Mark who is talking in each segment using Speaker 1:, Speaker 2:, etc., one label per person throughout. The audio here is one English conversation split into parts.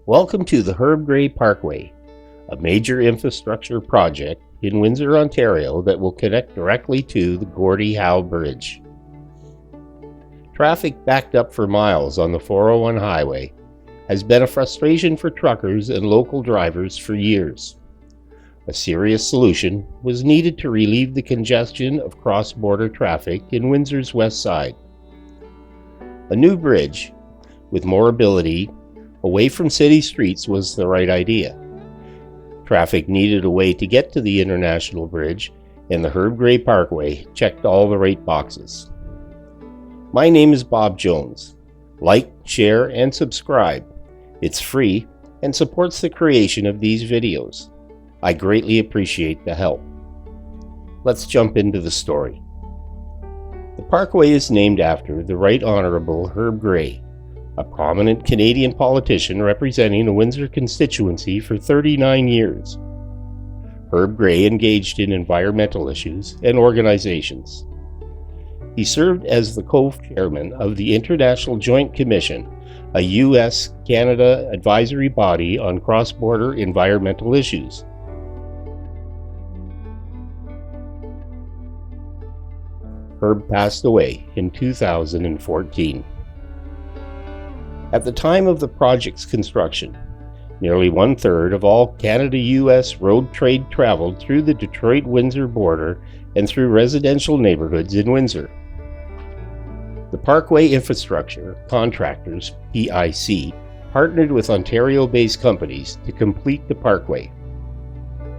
Speaker 1: Welcome to the Herb Gray Parkway, a major infrastructure project in Windsor, Ontario that will connect directly to the Gordie Howe Bridge. Traffic backed up for miles on the 401 highway has been a frustration for truckers and local drivers for years. A serious solution was needed to relieve the congestion of cross-border traffic in Windsor's west side. A new bridge with more ability away from city streets was the right idea. Traffic needed a way to get to the International Bridge, and the Herb Gray Parkway checked all the right boxes. My name is Bob Jones. Like, share, and subscribe. It's free and supports the creation of these videos. I greatly appreciate the help. Let's jump into the story. The parkway is named after the Right Honorable Herb Gray, a prominent Canadian politician representing the Windsor constituency for 39 years. Herb Gray engaged in environmental issues and organizations. He served as the co-chairman of the International Joint Commission, a U.S.-Canada advisory body on cross-border environmental issues. Herb passed away in 2014. At the time of the project's construction, nearly one-third of all Canada-U.S. road trade traveled through the Detroit-Windsor border and through residential neighborhoods in Windsor. The Parkway Infrastructure Contractors, PIC, partnered with Ontario-based companies to complete the parkway.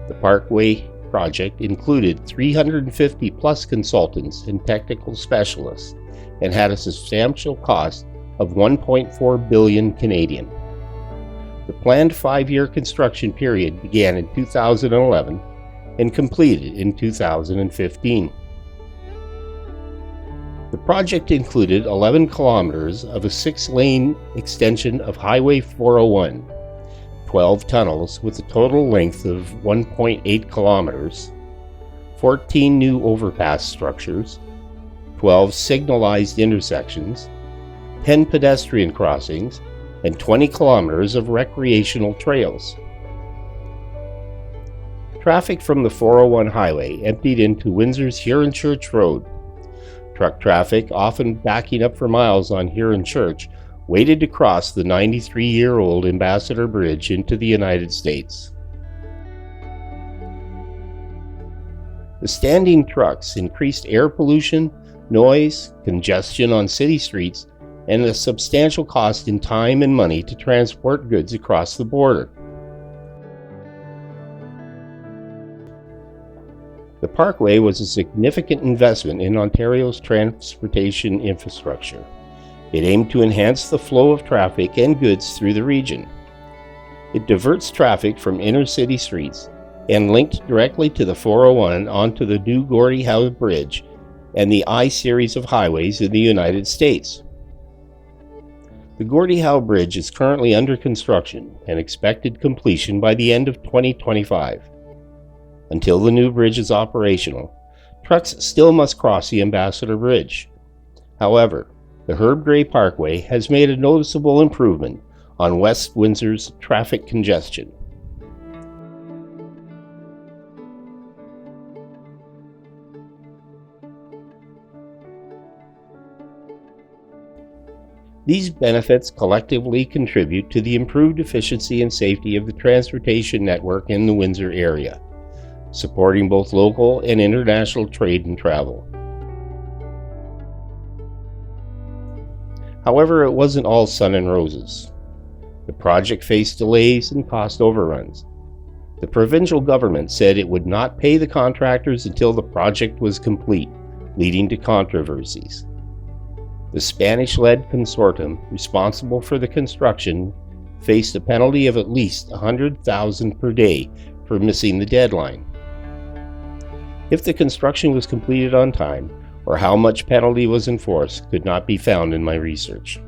Speaker 1: The Parkway project included 350-plus consultants and technical specialists and had a substantial cost of 1.4 billion Canadian. The planned 5-year construction period began in 2011 and completed in 2015. The project included 11 kilometers of a 6-lane extension of Highway 401, 12 tunnels with a total length of 1.8 kilometers, 14 new overpass structures, 12 signalized intersections, 10 pedestrian crossings, and 20 kilometers of recreational trails. Traffic from the 401 highway emptied into Windsor's Huron Church Road. Truck traffic, often backing up for miles on Huron Church, waited to cross the 93-year-old Ambassador Bridge into the United States. The standing trucks increased air pollution, noise, congestion on city streets, and a substantial cost in time and money to transport goods across the border. The parkway was a significant investment in Ontario's transportation infrastructure. It aimed to enhance the flow of traffic and goods through the region. It diverts traffic from inner-city streets and linked directly to the 401 onto the new Gordie Howe Bridge and the I-series of highways in the United States. The Gordie Howe Bridge is currently under construction and expected completion by the end of 2025. Until the new bridge is operational, trucks still must cross the Ambassador Bridge. However, the Herb Gray Parkway has made a noticeable improvement on West Windsor's traffic congestion. These benefits collectively contribute to the improved efficiency and safety of the transportation network in the Windsor area, supporting both local and international trade and travel. However, it wasn't all sun and roses. The project faced delays and cost overruns. The provincial government said it would not pay the contractors until the project was complete, leading to controversies. The Spanish-led consortium responsible for the construction faced a penalty of at least $100,000 per day for missing the deadline. If the construction was completed on time, or how much penalty was enforced, could not be found in my research.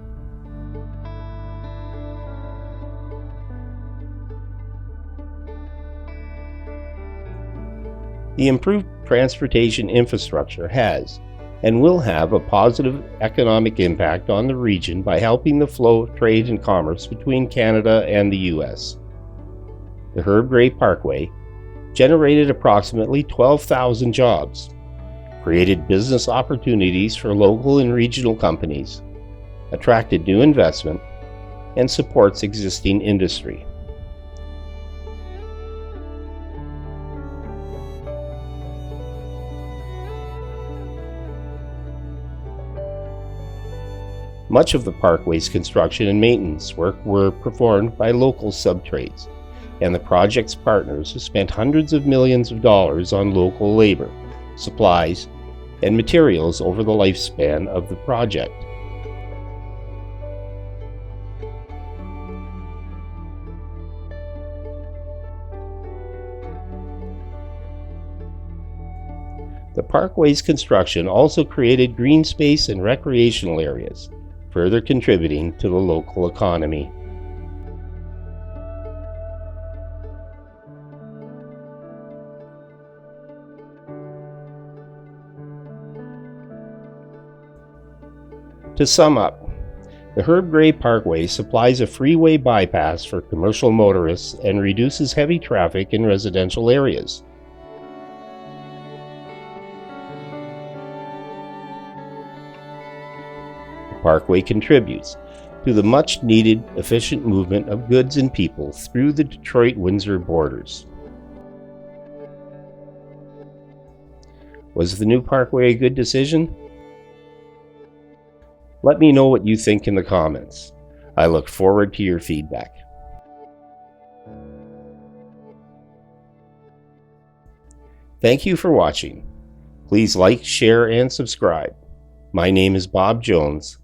Speaker 1: The improved transportation infrastructure has, and will have a positive economic impact on the region by helping the flow of trade and commerce between Canada and the U.S. The Herb Gray Parkway generated approximately 12,000 jobs, created business opportunities for local and regional companies, attracted new investment, and supports existing industry. Much of the parkway's construction and maintenance work were performed by local subtrades, and the project's partners have spent hundreds of millions of dollars on local labor, supplies, and materials over the lifespan of the project. The parkway's construction also created green space and recreational areas, further contributing to the local economy. To sum up, the Herb Gray Parkway supplies a freeway bypass for commercial motorists and reduces heavy traffic in residential areas. The Parkway contributes to the much-needed efficient movement of goods and people through the Detroit-Windsor borders. Was the new parkway a good decision? Let me know what you think in the comments. I look forward to your feedback. Thank you for watching. Please like, share, and subscribe. My name is Bob Jones,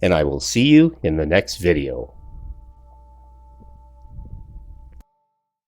Speaker 1: and I will see you in the next video.